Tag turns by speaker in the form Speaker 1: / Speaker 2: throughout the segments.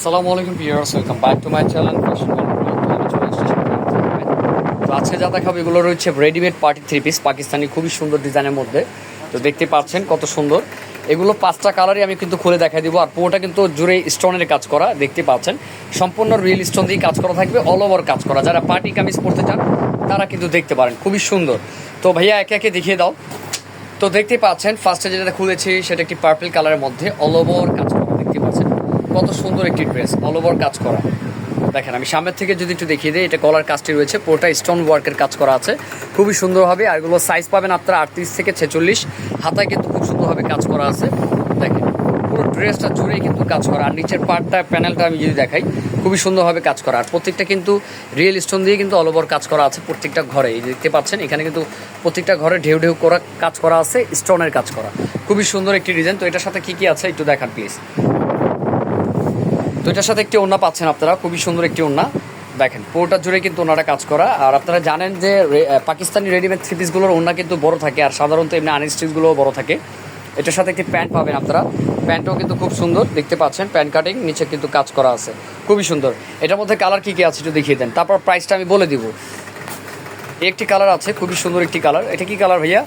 Speaker 1: আসসালামু আলাইকুম viewers, welcome back to my channel fashion তো আজকে যা দেখাবো এগুলো রয়েছে readymade party three piece Pakistani খুবই সুন্দর ডিজাইনের মধ্যে। তো দেখতে পাচ্ছেন কত সুন্দর, এগুলো 5টা কালারই আমি কিন্তু খুলে দেখা দিব। আর পুরোটা কিন্তু জুড়ে স্টোনের কাজ করা, দেখতে পাচ্ছেন সম্পূর্ণ রিয়েল স্টোন দিয়ে কাজ করা থাকবে, অল ওভার কাজ করা। যারা পার্টি কামিজ পরতে চান তারা কিন্তু দেখতে পারেন, খুবই সুন্দর। তো ভাইয়া একে একে দেখিয়ে দাও। তো দেখতে পাচ্ছেন ফার্স্টে যেটা খুলেছি সেটা একটি পার্পল কালারের মধ্যে অল ওভার কাজ করা, দেখতে পাচ্ছেন কত সুন্দর একটি ড্রেস, অল ওভার কাজ করা। দেখেন আমি সামনের থেকে যদি একটু দেখিয়ে দিই, এটা গলার কাজটি রয়েছে, পুরোটা স্টোন ওয়ার্কের কাজ করা আছে, খুবই সুন্দর হবে। আর এগুলো সাইজ পাবেন আপনারা 38 থেকে 46, হাতায় কিন্তু খুব সুন্দরভাবে কাজ করা আছে। দেখেন পুরো ড্রেসটা জুড়েই কিন্তু কাজ করা। আর নিচের পার্টটা প্যানেলটা আমি যদি দেখাই, খুবই সুন্দরভাবে কাজ করা। আর প্রত্যেকটা কিন্তু রিয়েল স্টোন দিয়ে কিন্তু অল ওভার কাজ করা আছে প্রত্যেকটা ঘরে। এই দেখতে পাচ্ছেন এখানে কিন্তু প্রত্যেকটা ঘরে ঢেউ ঢেউ করা কাজ করা আছে, স্টোনের কাজ করা, খুবই সুন্দর একটি ডিজাইন। তো এটার সাথে কী কী আছে একটু দেখান প্লিজ। তো এটার সাথে একটি ওড়না পাচ্ছেন আপনারা, খুবই সুন্দর একটি ওড়না। দেখেন পুরোটা জুড়ে কিন্তু ওনারা কাজ করা। আর আপনারা জানেন যে পাকিস্তানি রেডিমেড থ্রি পিসগুলোর ওড়না কিন্তু বড় থাকে, আর সাধারণত এমনি আনস্টিচগুলোও বড় থাকে। এটার সাথে একটি প্যান্ট পাবেন আপনারা, প্যান্টও কিন্তু খুব সুন্দর, দেখতে পাচ্ছেন প্যান্ট কাটিং, নিচে কিন্তু কাজ করা আছে, খুবই সুন্দর। এটার মধ্যে কালার কী কী আছে একটু দেখিয়ে দেন, তারপর প্রাইসটা আমি বলে দিব। একটি কালার আছে, খুবই সুন্দর একটি কালার। এটা কি কালার ভাইয়া?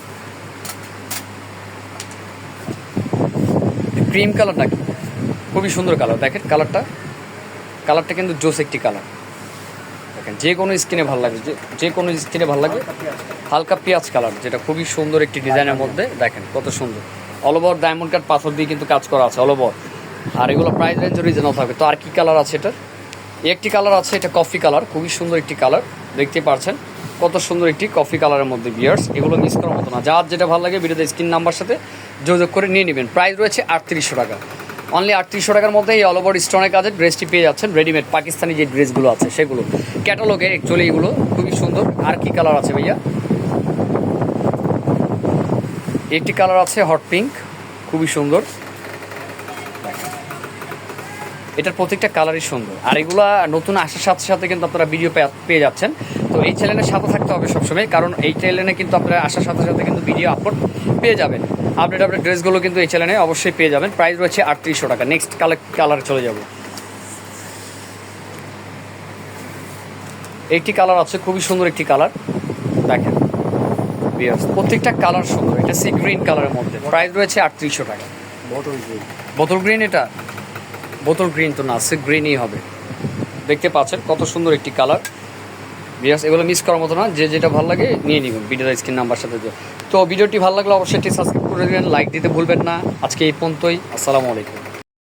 Speaker 1: ক্রিম কালার নাকি? খুবই সুন্দর কালার। দেখেন কালারটা কিন্তু জোস একটি কালার। দেখেন যে কোনো স্কিনে ভালো লাগে, যে কোনো স্কিনে ভালো লাগে। হালকা পেঁয়াজ কালার, যেটা খুবই সুন্দর একটি ডিজাইনের মধ্যে। দেখেন কত সুন্দর, অল ওভার ডায়মন্ড কাট পাথর দিয়ে কিন্তু কাজ করা আছে অল ওভার। আর এগুলো প্রাইস রেঞ্জ রিজনেবল থাকবে। তো আর কি কালার আছে এটার? একটি কালার আছে, এটা কফি কালার, খুবই সুন্দর একটি কালার, দেখতে পাচ্ছেন কত সুন্দর একটি কফি কালারের মধ্যে। বিয়ার্স এগুলো মিস করার মতো না, যার যেটা ভালো লাগে ভিডিওতে স্ক্রিন নাম্বার সাথে যোগাযোগ করে নিয়ে নেবেন। প্রাইস রয়েছে 3800 টাকা, অনলি 3800 টাকার মধ্যে এই অল ওভার স্টোনের কাজের ড্রেসটি পেয়ে যাচ্ছেন। রেডিমেড পাকিস্তানি যে ড্রেসগুলো আছে সেগুলো ক্যাটালগের, অ্যাকচুয়ালি এগুলো খুবই সুন্দর। আর কি কালার আছে ভাইয়া? একটি কালার আছে হট পিঙ্ক, খুবই সুন্দর। এটার প্রত্যেকটা কালারই সুন্দর। আর এগুলা নতুন আসার সাথে সাথে কিন্তু আপনারা ভিডিও পেয়ে যাচ্ছেন। তো এই চ্যানেলের সাথে থাকতে হবে সবসময়, কারণ এই চ্যানেলে কিন্তু আপনারা আসার সাথে সাথে কিন্তু ভিডিও আপলোড পেয়ে যাবেন। আপডেট ড্রেসগুলো কিন্তু এই চ্যানেলে অবশ্যই পেয়ে যাবেন। প্রাইস রয়েছে 3800 টাকা। নেক্সট কালারে চলে যাব। একটি কালার আছে, খুবই সুন্দর একটি কালার। দেখেন প্রত্যেকটা কালার সুন্দর। এটা সি গ্রিন কালারের মধ্যে, প্রাইস রয়েছে 3800 টাকা। বোতল গ্রিন, এটা বোতল গ্রিন তো না, সি গ্রিনই হবে। দেখতে পাচ্ছেন কত সুন্দর একটি কালার। বিয়াস এগুলো মিস করার মতো না, যে যেটা ভালো লাগে নিয়ে নেবেন ভিডিওর স্ক্রিন নাম্বার সাথে। তো ভিডিওটি ভালো লাগলে অবশ্যই সাবস্ক্রাইব করে দেবেন, লাইক দিতে ভুলবেন না। আজকে এই পর্যন্তই, আসসালামু আলাইকুম।